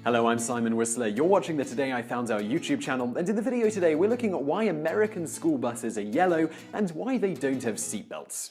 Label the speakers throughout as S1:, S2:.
S1: Hello, I'm Simon Whistler. You're watching the Today I Found Our YouTube channel, and in the video today we're looking at why American school buses are yellow and why they don't have seatbelts.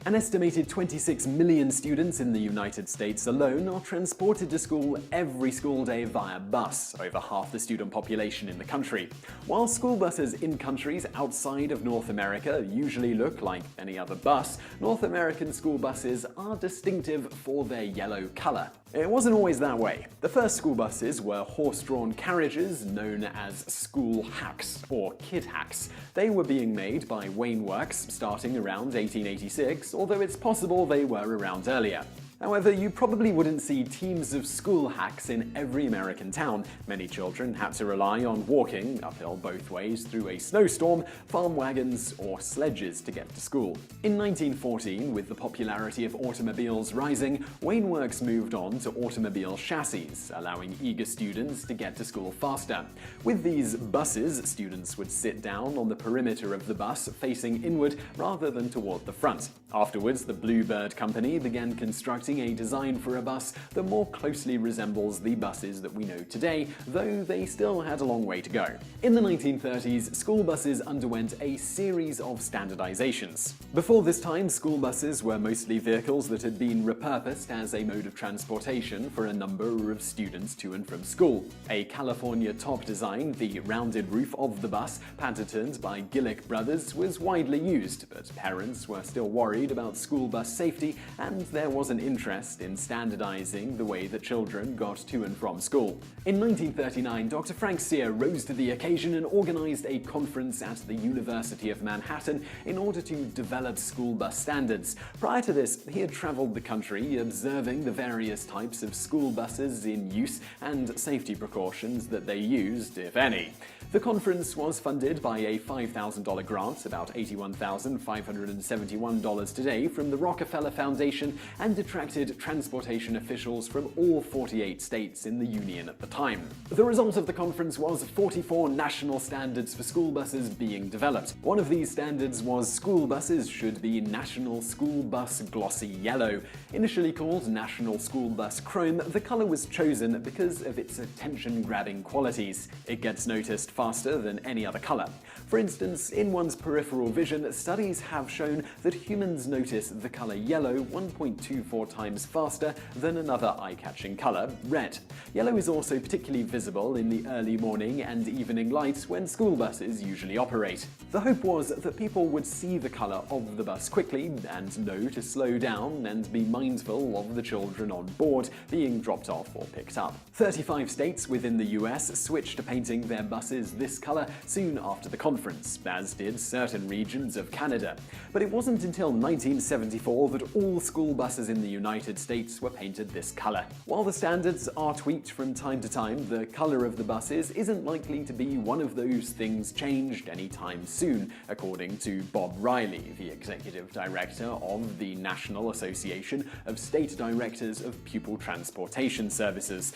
S1: An estimated 26 million students in the United States alone are transported to school every school day via bus, over half the student population in the country. While school buses in countries outside of North America usually look like any other bus, North American school buses are distinctive for their yellow color. It wasn't always that way. The first school buses were horse-drawn carriages known as school hacks, or kid hacks. They were being made by Wayne Works starting around 1886, although it's possible they were around earlier. However, you probably wouldn't see teams of school hacks in every American town. Many children had to rely on walking uphill both ways through a snowstorm, farm wagons, or sledges to get to school. In 1914, with the popularity of automobiles rising, Wayne Works moved on to automobile chassis, allowing eager students to get to school faster. With these buses, students would sit down on the perimeter of the bus facing inward rather than toward the front. Afterwards, the Bluebird Company began constructing a design for a bus that more closely resembles the buses that we know today, though they still had a long way to go. In the 1930s, school buses underwent a series of standardizations. Before this time, school buses were mostly vehicles that had been repurposed as a mode of transportation for a number of students to and from school. A California top design, the rounded roof of the bus, patented by Gillick Brothers, was widely used, but parents were still worried about school bus safety, and there was an interest in standardizing the way that children got to and from school. In 1939, Dr. Frank Sear rose to the occasion and organized a conference at the University of Manhattan in order to develop school bus standards. Prior to this, he had traveled the country observing the various types of school buses in use and safety precautions that they used, if any. The conference was funded by a $5,000 grant, about $81,571 today, from the Rockefeller Foundation, and attracted transportation officials from all 48 states in the Union at the time. The result of the conference was 44 national standards for school buses being developed. One of these standards was school buses should be National School Bus Glossy Yellow. Initially called National School Bus Chrome, the color was chosen because of its attention-grabbing qualities. It gets noticed faster than any other color. For instance, in one's peripheral vision, studies have shown that humans notice the color yellow 1.24 times faster than another eye-catching color, red. Yellow is also particularly visible in the early morning and evening lights when school buses usually operate. The hope was that people would see the color of the bus quickly and know to slow down and be mindful of the children on board being dropped off or picked up. 35 states within the US switched to painting their buses this color soon after the conference, as did certain regions of Canada. But it wasn't until 1974 that all school buses in the United States were painted this color. While the standards are tweaked from time to time, the color of the buses isn't likely to be one of those things changed anytime soon, according to Bob Riley, the executive director of the National Association of State Directors of Pupil Transportation Services.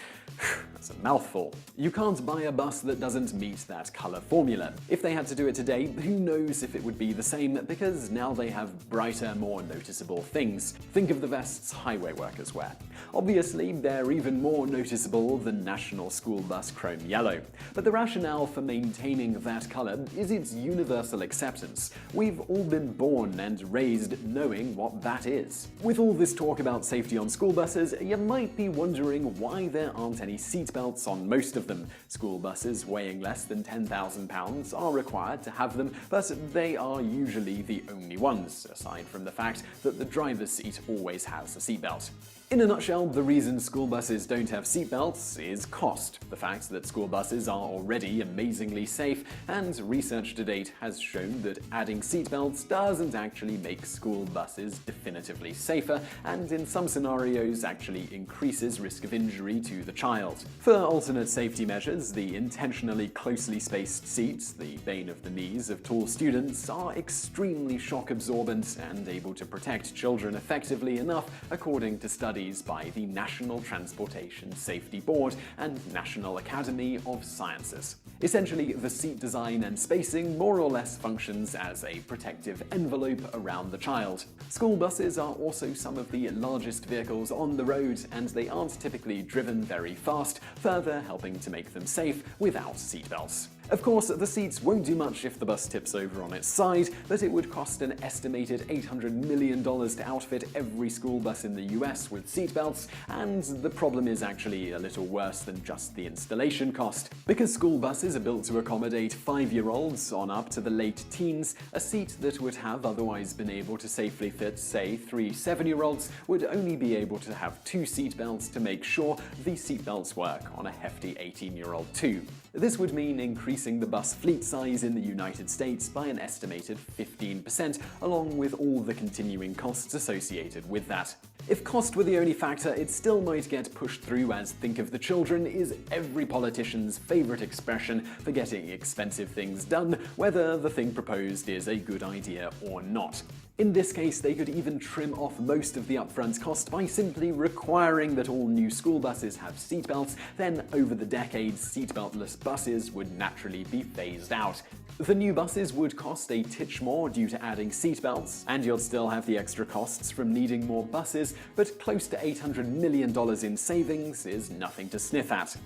S1: That's a mouthful. You can't buy a bus that doesn't meet that color formula. If they had to do it today, who knows if it would be the same, because now they have brighter, more noticeable things. Think of the vests highway workers wear. Obviously, they're even more noticeable than National School Bus Chrome Yellow. But the rationale for maintaining that color is its universal acceptance. We've all been born and raised knowing what that is. With all this talk about safety on school buses, you might be wondering why there aren't any seatbelts on most of them. School buses weighing less than 10,000 pounds are required to have them, but they are usually the only ones, aside from the fact that the driver's seat always has a seatbelt. In a nutshell, the reason school buses don't have seatbelts is cost. The fact that school buses are already amazingly safe, and research to date has shown that adding seatbelts doesn't actually make school buses definitively safer, and in some scenarios actually increases risk of injury to the child. For alternate safety measures, the intentionally closely spaced seats, the bane of the knees of tall students, are extremely shock absorbent and able to protect children effectively enough, according to studies studies by the National Transportation Safety Board and National Academy of Sciences. Essentially, the seat design and spacing more or less functions as a protective envelope around the child. School buses are also some of the largest vehicles on the road, and they aren't typically driven very fast, further helping to make them safe without seatbelts. Of course, the seats won't do much if the bus tips over on its side, but it would cost an estimated $800 million to outfit every school bus in the US with seatbelts, and the problem is actually a little worse than just the installation cost. Because school buses are built to accommodate 5-year-olds on up to the late teens, a seat that would have otherwise been able to safely fit, say, 3 7-year-olds would only be able to have 2 seatbelts to make sure the seatbelts work on a hefty 18-year-old too. This would mean increasing the bus fleet size in the United States by an estimated 15%, along with all the continuing costs associated with that. If cost were the only factor, it still might get pushed through, as "think of the children" is every politician's favorite expression for getting expensive things done, whether the thing proposed is a good idea or not. In this case, they could even trim off most of the upfront cost by simply requiring that all new school buses have seatbelts. Then, over the decades, seatbeltless buses would naturally be phased out. The new buses would cost a titch more due to adding seatbelts, and you'll still have the extra costs from needing more buses, but close to $800 million in savings is nothing to sniff at.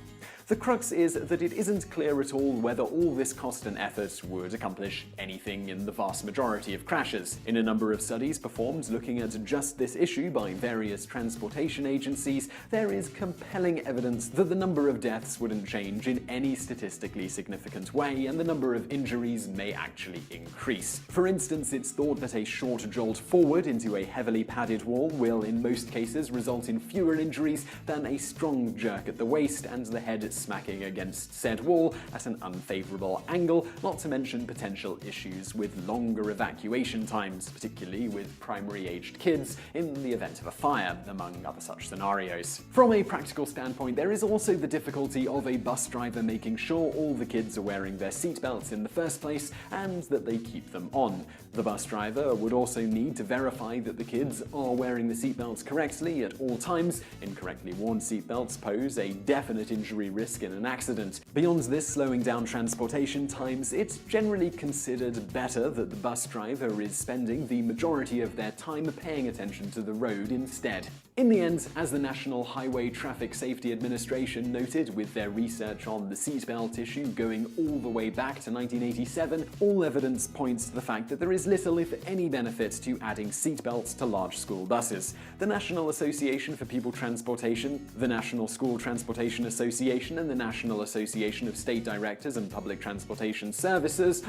S1: The crux is that it isn't clear at all whether all this cost and effort would accomplish anything in the vast majority of crashes. In a number of studies performed looking at just this issue by various transportation agencies, there is compelling evidence that the number of deaths wouldn't change in any statistically significant way, and the number of injuries may actually increase. For instance, it's thought that a short jolt forward into a heavily padded wall will in most cases result in fewer injuries than a strong jerk at the waist and the head smacking against said wall at an unfavorable angle, not to mention potential issues with longer evacuation times, particularly with primary-aged kids in the event of a fire, among other such scenarios. From a practical standpoint, there is also the difficulty of a bus driver making sure all the kids are wearing their seatbelts in the first place and that they keep them on. The bus driver would also need to verify that the kids are wearing the seatbelts correctly at all times. Incorrectly worn seatbelts pose a definite injury risk in an accident. Beyond this slowing down transportation times, it's generally considered better that the bus driver is spending the majority of their time paying attention to the road instead. In the end, as the National Highway Traffic Safety Administration noted with their research on the seatbelt issue going all the way back to 1987, all evidence points to the fact that there is little, if any, benefit to adding seatbelts to large school buses. The National Association for People Transportation, the National School Transportation Association, and the National Association of State Directors and Public Transportation Services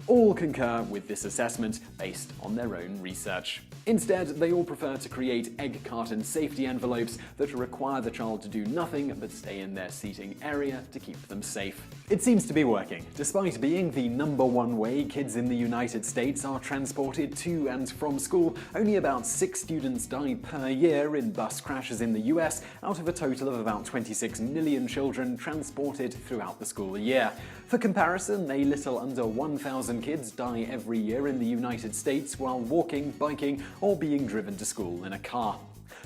S1: all concur with this assessment based on their own research. Instead, they all prefer to create egg carton safety envelopes that require the child to do nothing but stay in their seating area to keep them safe. It seems to be working. Despite being the #1 way kids in the United States are transported to and from school, only about 6 students die per year in bus crashes in the US, out of a total of about 26 million children transported throughout the school year. For comparison, a little under 1,000 kids die every year in the United States while walking, biking, or being driven to school in a car.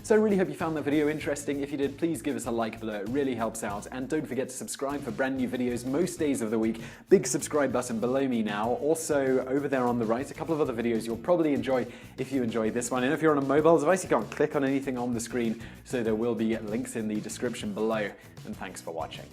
S1: So I really hope you found that video interesting. If you did, please give us a like below, it really helps out. And don't forget to subscribe for brand new videos most days of the week. Big subscribe button below me now. Also, over there on the right, a couple of other videos you'll probably enjoy if you enjoy this one. And if you're on a mobile device, you can't click on anything on the screen, so there will be links in the description below. And thanks for watching.